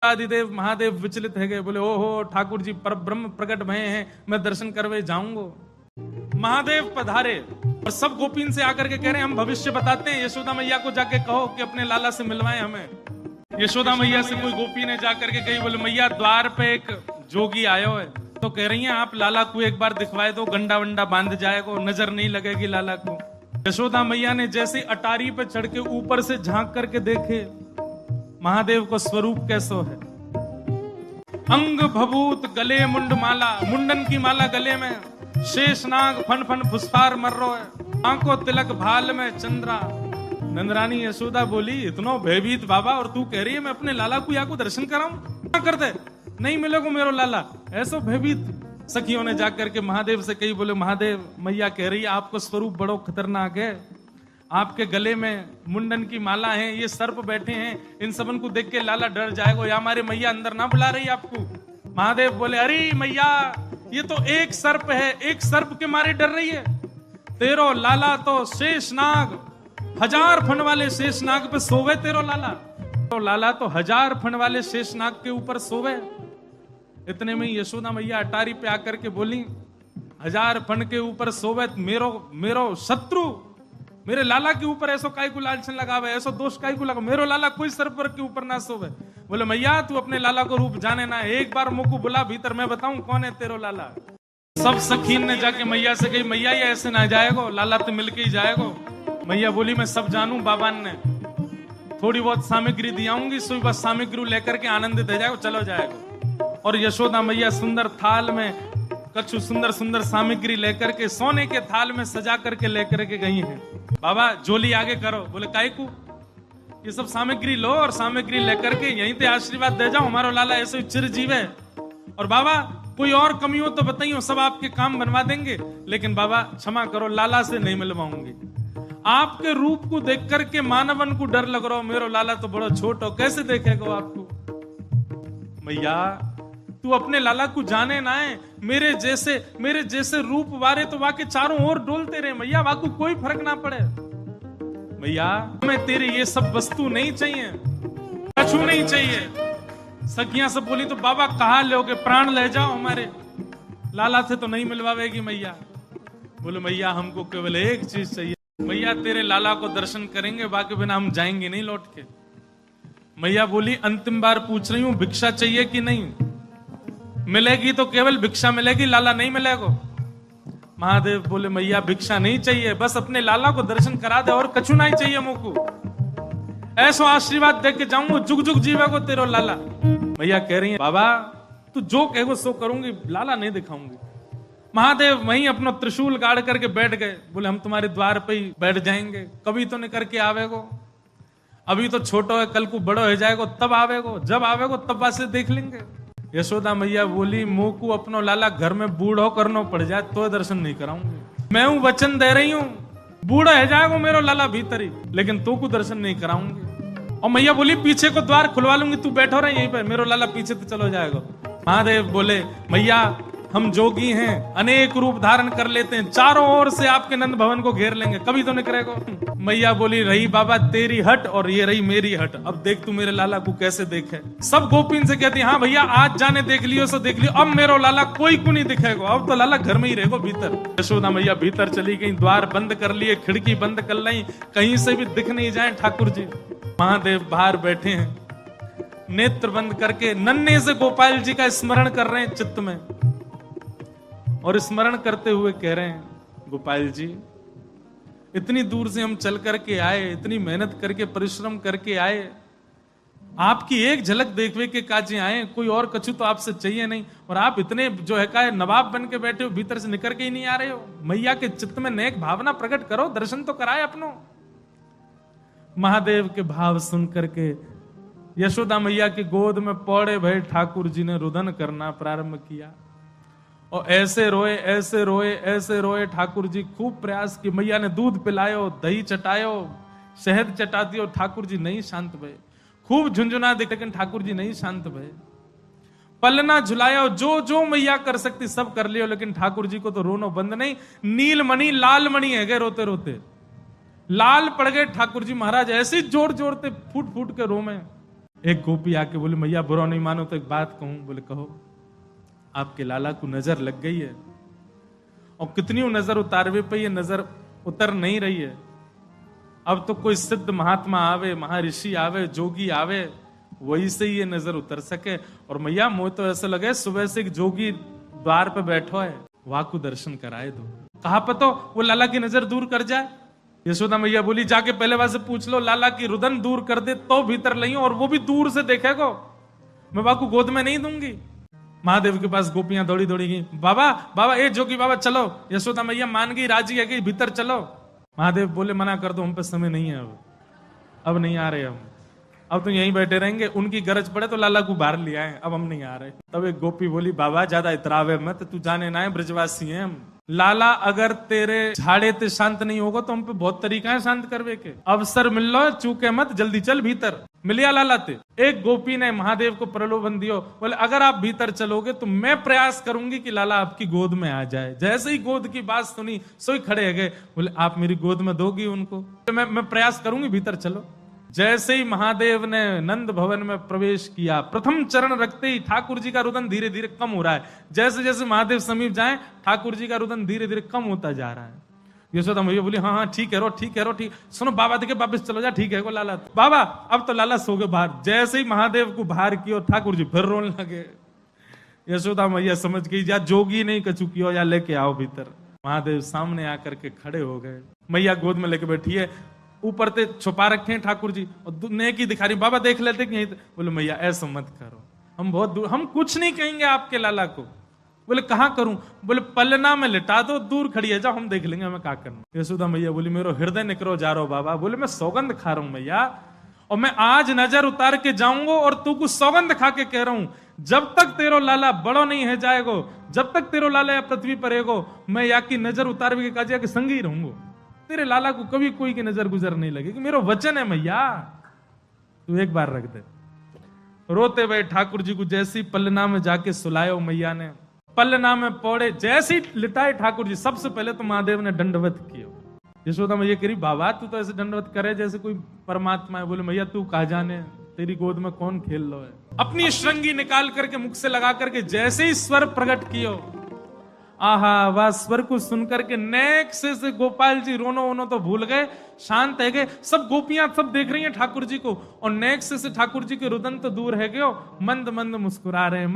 आदिदेव महादेव विचलित है गए, बोले ओहो ठाकुर जी पर ब्रह्म प्रकट भये हैं, मैं दर्शन करवे जाऊंगा। महादेव पधारे और सब गोपीन से आकर के कह रहे हैं हम भविष्य बताते हैं, यशोदा मैया को जाके कहो कि अपने लाला से मिलवाए हमें। यशोदा मैया से कोई गोपी ने जाकर के कही, बोले मैया द्वार पे एक जोगी आयो है, तो कह रही हैं आप लाला को एक बार दिखवाए दो, गंडा वंडा बांध जाएगा, नजर नहीं लगेगी लाला को। यशोदा मैया ने जैसे अटारी पे चढ़ के ऊपर से झांक करके देखे महादेव को स्वरूप कैसो है, अंग भभूत गले मुंड माला, मुंडन की माला गले में, शेषनाग फन फन फुसफार मर रो है, आंखों तिलक भाल में चंद्रा। नंदरानी यशोदा बोली इतनो भयभीत बाबा, और तू कह रही है मैं अपने लाला को या को दर्शन कराऊं, क्या कर दे नहीं मिलेगा मेरो लाला, ऐसो भयभीत। सखियों ने जाकर के महादेव से कही, बोले महादेव मैया कह रही है आपको स्वरूप बड़ो खतरनाक है, आपके गले में मुंडन की माला है, ये सर्प बैठे हैं, इन सबन को देख के लाला डर जाएगा, या हमारे मैया अंदर ना बुला रही आपको। महादेव बोले अरे मैया ये तो एक सर्प है, एक सर्प के मारे डर रही है, तेरो लाला तो शेषनाग 1000 फन वाले शेषनाग पे सोवे, तेरो लाला तो लाला तो 1000 फन वाले शेषनाग के ऊपर सोवे। इतने में यशोदा मैया अटारी पे आकर के बोली 1000 फन के ऊपर सोवे, मेरो शत्रु मेरे लाला के ऊपर ऐसो काय को लालचन लगावे, ऐसो दोष काय को लगा, मेरो लाला कोई सर्पर के ऊपर ना सोवे। बोले मैया तू अपने लाला को रूप जाने ना, एक बार मुझको बुला भीतर, मैं बताऊं कौन है तेरो लाला। सब सखीन ने जाके मैया से कही मैया ये ऐसे ना जाएगो, लाला तो मिलके ही जाएगो। मैया बोली मैं सब जानू, बाबा ने थोड़ी बहुत सामग्री दियाऊंगी, सुई बस सामग्री लेकर के आनंदित हो जाएगो, चलो जाएगो। और यशोदा मैया सुंदर थाल में कछु सुंदर सुंदर सामग्री लेकर के सोने के थाल में सजा करके लेकर के गई हैं। बाबा जोली आगे करो, बोले काय को ये सब सामग्री लो और सामग्री लेकर के यहीं पे आशीर्वाद दे जाओ, हमारा लाला ऐसे चिरजीव है। और बाबा कोई और कमी हो तो बताइए, सब आपके काम बनवा देंगे, लेकिन बाबा क्षमा करो लाला से नहीं मिलवाऊंगी। आपके रूप को देख करके मानवन को डर लग रहा हो, मेरो लाला तो बड़ा छोट हो, कैसे देखेगा आपको। मैया तू अपने लाला को जाने ना है, मेरे जैसे रूप वारे तो वाके चारों ओर डोलते रहे मैया, वाको कोई फर्क ना पड़े। मैया हमें तेरे ये सब वस्तु नहीं चाहिए, कछु नहीं चाहिए। सखियां सब बोली तो बाबा कहा लोगे, प्राण ले जाओ, हमारे लाला से तो नहीं मिलवावेगी मैया। बोले मैया हमको केवल एक चीज चाहिए, मैया तेरे लाला को दर्शन करेंगे, बाकी बिना हम जाएंगे नहीं लौट के। मैया बोली अंतिम बार पूछ रही हूं भिक्षा चाहिए कि नहीं, मिलेगी तो केवल भिक्षा मिलेगी, लाला नहीं मिलेगा। महादेव बोले मैया भिक्षा नहीं चाहिए, बस अपने लाला को दर्शन करा दे और कछु नहीं चाहिए मुझको, ऐसो आशीर्वाद दे के जाऊंगा, जुग जुग जीवेगो तेरो लाला। मैया कह रही है बाबा तू जो कहेगो सो करूंगी, लाला नहीं दिखाऊंगी। महादेव वहीं अपना त्रिशूल गाड़ करके बैठ गए, बोले हम तुम्हारे द्वार पे ही बैठ जाएंगे, कभी तो नहीं करके आवेगो, अभी तो छोटो है, कल को बड़ो हो जाएगो तब आवेगो, जब आवेगो तब वासे देख लेंगे। यशोदा मैया बोली मुंह को अपनो लाला घर में बूढ़ो करनो पड़ जाए तो दर्शन नहीं कराऊंगी, मैं हूं वचन दे रही हूं, बूढ़ा है जाएगा मेरो लाला भीतर ही, लेकिन तो को दर्शन नहीं कराऊंगी। और मैया बोली पीछे को द्वार खुलवा लूंगी, तू बैठो रहे यहीं पर, मेरो लाला पीछे तो चलो जाएगा। महादेव बोले मैया हम जोगी हैं, अनेक रूप धारण कर लेते हैं, चारों ओर से आपके नंद भवन को घेर लेंगे, कभी तो नहीं करेगा। मैया बोली रही बाबा तेरी हट और ये रही मेरी हट, अब देख तू मेरे लाला को कैसे देखे। सब गोपीन से कहती हाँ भैया आज जाने देख लियो सो देख लियो, अब मेरो लाला कोई को नहीं दिखेगा, अब तो लाला घर में ही रहेगा भीतर। यशोदा मैया भीतर चली गई, द्वार बंद कर लिए, खिड़की बंद कर ली, कहीं से भी दिख नहीं जाए ठाकुर जी। महादेव बाहर बैठे हैं, नेत्र बंद करके नन्हे से गोपाल जी का स्मरण कर रहे हैं चित्त में, और स्मरण करते हुए कह रहे हैं गोपाल जी इतनी दूर से हम चल करके आए, इतनी मेहनत करके परिश्रम करके आए, आपकी एक झलक देखने के काजे आए, कोई और कछु तो आपसे चाहिए नहीं, और आप इतने जो है का नवाब बन के बैठे हो, भीतर से निकल के ही नहीं आ रहे हो। मैया के चित्त में नेक भावना प्रकट करो, दर्शन तो कराए अपनो। महादेव के भाव सुन करके यशोदा मैया की गोद में पौड़े भय ठाकुर जी ने रुदन करना प्रारंभ किया, और ऐसे रोए ऐसे रोए ऐसे रोए। ठाकुर जी खूब प्रयास की, मैया ने दूध पिलायो, दही चटायो, शहद चटा दियो, ठाकुर जी नहीं शांत भये। खूब झुंझुना देख, लेकिन ठाकुर जी नहीं शांत भये। पलना झुलायो, जो जो मैया कर सकती सब कर लियो, लेकिन ठाकुर जी को तो रोनो बंद नहीं। नीलमणि लाल मणि है गए रोते रोते, लाल पड़ गए ठाकुर जी महाराज, ऐसे जोर जोरते फूट फूट के रो में। एक गोपी आके बोले मैया बुरा नहीं मानो तो एक बात कहूं। बोले कहो। आपके लाला को नजर लग गई है और कितनी नजर उतारवे पे ये नजर उतर नहीं रही है। अब तो कोई सिद्ध महात्मा आवे, महर्षि आवे, जोगी आवे, वही से ये नजर उतर सके। और मैया मुझे तो ऐसा लगे सुबह से एक जोगी द्वार पे बैठो है, वहां को दर्शन कराए दो। कहा पतो वो लाला की नजर दूर कर जाए। यशोदा मैया बोली जाके पहले वहां से पूछ लो, लाला की रुदन दूर कर दे तो भीतर लइयो, और वो भी दूर से देखेगो, मैं बाबा को गोद में नहीं दूंगी। महादेव के पास गोपियां दौड़ी दौड़ी गई, बाबा बाबा ए जोगी बाबा चलो। यशोदा मैया मान गई, राजी है कि भीतर चलो। महादेव बोले मना कर दो, हम पे समय नहीं है, अब नहीं आ रहे हम, अब तो यहीं बैठे रहेंगे, उनकी गरज पड़े तो लाला को बाहर ले आए, अब हम नहीं आ रहे। तब एक गोपी बोली बाबा ज्यादा इतरावे मत, तू जाने ना है ब्रजवासी हैं हम। लाला अगर तेरे झाड़े ते शांत नहीं होगा तो हम पे बहुत तरीका है शांत करवे के। अवसर मिल लो, चूके मत, जल्दी चल भीतर। मिलिया लाला ते। एक गोपी ने महादेव को प्रलोभन दियो, बोले अगर आप भीतर चलोगे तो मैं प्रयास करूंगी कि लाला आपकी गोद में आ जाए। जैसे ही गोद की बात सुनी सोई खड़े है गए, बोले आप मेरी गोद में दोगी उनको? तो मैं प्रयास करूंगी, भीतर चलो। जैसे ही महादेव ने नंद भवन में प्रवेश किया, प्रथम चरण रखते ही ठाकुर जी का रुदन धीरे धीरे कम हो रहा है। जैसे जैसे महादेव समीप जाए ठाकुर जी का रुदन धीरे धीरे कम होता जा रहा है। यशोदा मैया बोली हाँ हाँ ठीक है रो, ठीक है रो, ठीक। सुनो बाबा देखे वापस चलो जा, ठीक है को लाला। बाबा अब तो लाला सो गए बाहर। जैसे ही महादेव को बाहर किया ठाकुर जी फिर रोने लगे। यशोदा मैया समझ गई या जोगी नहीं कचू किया, या लेके आओ भीतर। महादेव सामने आकर के खड़े हो गए, मैया गोद में लेके बैठी है, ऊपर ते छुपा रखे हैं ठाकुर जी, और नेकी दिखा रही। बाबा देख लेते कि बोले मैया ऐसा मत करो, हम बहुत दूर, हम कुछ नहीं कहेंगे आपके लाला को। बोले कहां करूं? बोले पलना में लिटा दो, दूर खड़ी है, जाओ हम देख लेंगे हमें क्या करना। यशोदा मैया बोली मेरो हृदय निकरो जा रहा हो बाबा। बोले मैं सौगंध खा रहा हूं मैया, और मैं आज नजर उतार के जाऊंगा, और तू कुछ सौगंध खा के कह रहा हूं, जब तक तेरो लाला बड़ो नहीं है जाएगो, जब तक तेरो लाला या पृथ्वी पर रहेगो, मैं या की नजर उतार के काजिया के संग ही रहूंगा। तेरे लाला को कभी कोई की नजर गुजर नहीं लगेगी, मेरा वचन है मैया, तू एक बार रख दे। रोते हुए ठाकुर जी को जैसे ही पलना में जाके सुलायो मैया ने, पलना में पौड़े जैसे ही लिटाए ठाकुर जी, सबसे पहले तो महादेव ने दंडवत किया। यशोदा मैया कह रही बाबा तू तो ऐसे दंडवत करे जैसे कोई परमात्मा है। बोले मैया तू कहा जाने, तेरी गोद में कौन खेल लो है। अपनी श्रृंगी निकाल करके मुख से लगा करके जैसे ही स्वर प्रकट कियो, आहा वह स्वर को सुनकर के नेक से गोपाल जी रोनो वोनो तो भूल गए, शांत है गए। सब गोपियां सब देख रही हैं ठाकुर जी को, और नेक से ठाकुर जी के रुदन तो दूर है गयो, मंद मंद मुस्कुरा रहे हैं।